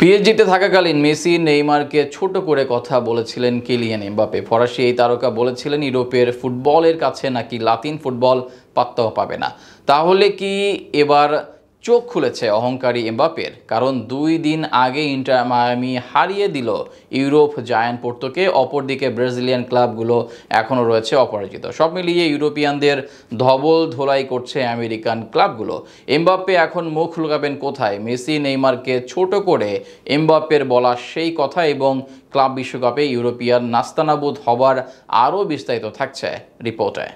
পিএসজিতে থাকাকালীন মেসি নেইমারকে ছোট করে কথা বলেছিলেন কিলিয়ান এমবাপ্পে। ফরাসি এই তারকা বলেছিলেন ইউরোপের ফুটবলের কাছে নাকি লাতিন ফুটবল পাত্তাও পাবে না। তাহলে কি এবার চোখ খুলেছে অহংকারী এমবাপ্পের? কারণ 2 দিন আগে ইন্টার মায়ামি হারিয়ে দিল ইউরোপ জায়ান্ট পোর্তোকে। অপরদিকে ব্রাজিলিয়ান ক্লাবগুলো এখনও রয়েছে অপরাজিত। সব মিলিয়ে ইউরোপিয়ানদের ধবল ধোলাই করছে আমেরিকান ক্লাবগুলো। এমবাপ্পে এখন মুখ লুকাবেন কোথায়? মেসি নেইমারকে ছোট করে এমবাপ্পের বলা সেই কথা এবং ক্লাব বিশ্বকাপে ইউরোপিয়ান নাস্তানাবুদ হবার আরও বিস্তারিত থাকছে রিপোর্টে।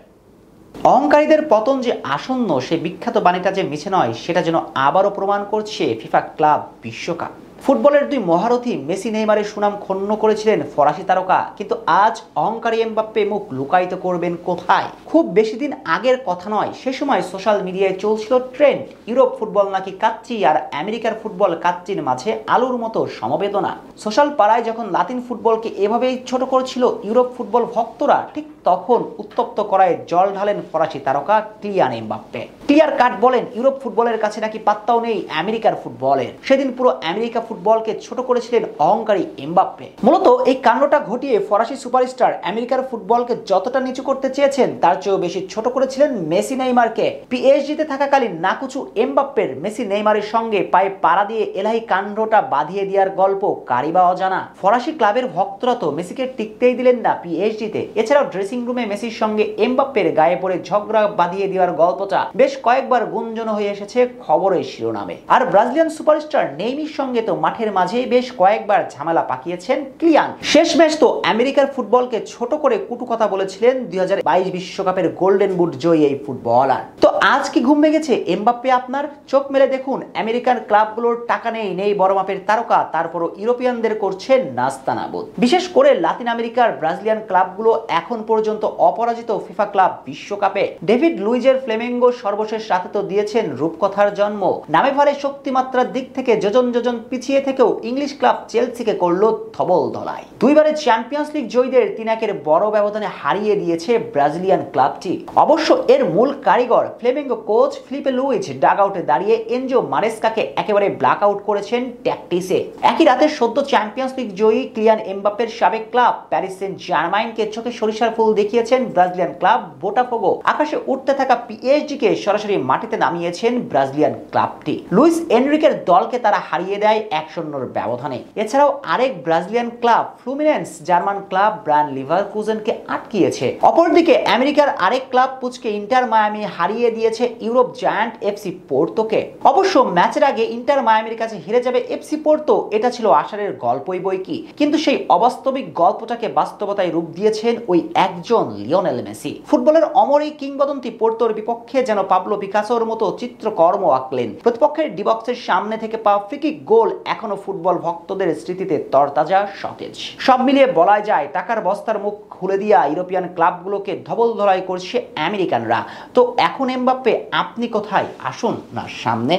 অহংকারীদের পতন যে আসন্ন, সে বিখ্যাত বাণীটা যে মিছে নয়, সেটা যেন আবারও প্রমাণ করছে ফিফা ক্লাব বিশ্বকাপ। ফুটবলের দুই মহারথী মেসি নেইমারের সুনাম ক্ষুণ্ণ করেছিলেন ফরাসি তারকা, কিন্তু আজ অহংকারী এমবাপ্পে মুখ লুকায়িত করবেন কোথায়? খুব বেশি দিন আগের কথা নয়, সে সময় সোশ্যাল মিডিয়ায় চলছিল ট্রেন্ড, ইউরোপ ফুটবল নাকি কাচ্চি আর আমেরিকার ফুটবল কাচ্চির মাঝে আলুর মতো সমবেদনা। সোশ্যাল পাড়ায় যখন লাতিন ফুটবলকে এভাবেই ছোট করেছিল ইউরোপ ফুটবল ভক্তরা, ঠিক তখন উত্তপ্ত করায় জল ঢালেন ফরাসি তারকা কিলিয়ান এমবাপ্পে। ক্লিয়ার কাট বলেন ইউরোপ ফুটবলের কাছে নাকি পাত্তাও নেই আমেরিকার ফুটবলের। সেদিন পুরো আমেরিকা ফুটবলকে ছোট করেছিলেন অহংকারী এমবাপ্পে। মূলত এই কাণ্ডটা ঘটিয়ে ফরাসি সুপারস্টার আমেরিকার ফুটবলকে যতটা নিচু করতে চেয়েছেন তার চেয়েও বেশি ছোট করেছিলেন মেসি নেইমারকে। পিএসজিতে থাকাকালীন নাকুচু এমবাপ্পের মেসি নেইমারের সঙ্গে পায়ে পাড়া দিয়ে এলাহি কাণ্ডটা বাঁধিয়ে দেওয়ার গল্প কারি বা অজানা। ফরাসি ক্লাবের ভক্তরা তো মেসিকে টিকতেই দিলেন না পিএসজিতে। এছাড়াও ড্রেসিং রুমে মেসির সঙ্গে এমবাপ্পের গায়ে পড়ে ঝগড়া বাঁধিয়ে দেওয়ার গল্পটা বেশ কয়েকবার গুঞ্জন হয়ে এসেছে খবরের শিরোনামে। আর ব্রাজিলিয়ান সুপারস্টার নেইমির সঙ্গে তো মাঠের মাঝে বেশ কয়েকবার ঝামেলা পাকিয়েছেন কিলিয়ান। শেষমেশ তো আমেরিকার ফুটবলকে ছোট করে কুটু কথা বলেছিলেন 2022 বিশ্বকাপের গোল্ডেন বুট জয়ী এই ফুটবলার। তো আজ কি ঘুম ভেঙেছে এমবাপ্পে আপনার? চোখ মেলে দেখুন, আমেরিকান ক্লাবগুলোর টাকা নেই বড় মাপের তারকা, তারপরও ইউরোপিয়ানদের করছেন নাস্তানাবুদ। বিশেষ করে লাতিন আমেরিকার ব্রাজিলিয়ান ক্লাবগুলো এখন পর্যন্ত অপরাজিত ফিফা ক্লাব বিশ্বকাপে। ডেভিড লুইজের ফ্লেমেঙ্গো সর্বশেষ রাতে তো দিয়েছেন রূপকথার জন্ম। নামে ভারে শক্তিমাত্রার দিক থেকে যোজন যোজন পিছিয়ে থেকেও ইংলিশ ক্লাব চেলসিকে করলো ধবল ধলাই। দুইবারের চ্যাম্পিয়ন্স লিগ জয়ীদের 3-1 বড় ব্যবধানে হারিয়ে দিয়েছে ব্রাজিলিয়ান ক্লাবটি। অবশ্য এর মূল কারিগর ফ্লেমেঙ্গো কোচ ফিলিপে লুইজ ডাগআউটে দাঁড়িয়ে এনজো মারেস্কাকে একেবারে ব্ল্যাক আউট করেছেন ট্যাকটিসে। একই রাতে সদ্য চ্যাম্পিয়ন্স লিগ জয়ী কিলিয়ান এমবাপ্পের সাবেক ক্লাব প্যারিস সেন্ট জার্মাইনকে চোখে সরিষার ফুল দেখিয়েছেন ব্রাজিলিয়ান ক্লাব বোটাফোগো। আকাশে উঠতে থাকা পিএসজি কে সরাসরি মাটিতে নামিয়েছেন ব্রাজিলিয়ান ক্লাবটি। লুইস এনরিকের দলকে তারা হারিয়ে দেয় 1-0 ব্যবধানে। এছাড়াও আরেক Brazilian club Fluminense German club ব্রায়ান লিভারকুজেনকে আটকিয়েছে। অপরদিকে আমেরিকার আরেক ক্লাব পুচকে ইন্টার মায়ামি হারিয়ে দিয়েছে ইউরোপ জায়ান্ট এফসি পোর্তোকে। অবশ্য ম্যাচের আগে ইন্টার মায়ামির কাছে হেরে যাবে এফসি পোর্তো, এটা ছিল আশারের গল্পই বইকি। কিন্তু সেই অবাস্তবিক গল্পটাকে বাস্তবতায় রূপ দিয়েছেন ওই একজন লিওনেল মেসি। ফুটবলের অমর এই কিংবদন্তি পোর্তোর বিপক্ষে যেন পাবলো পিকাসোর মতো চিত্রকর্ম আঁকলেন। প্রতিপক্ষের ডিবক্সের সামনে থেকে পাওয়া ফ্রিকিক গোল এখনো ফুটবল ভক্তদের স্মৃতিতে তরতাজা সতেজ। সব মিলিয়ে বলা যায় টাকার বস্তার মুখ খুলে দিয়া ইউরোপিয়ান ক্লাবগুলোকে ধবল ধলাই করছে আমেরিকানরা। তো এখন এমবাপ্পে আপনি কোথায়? আসুন না সামনে।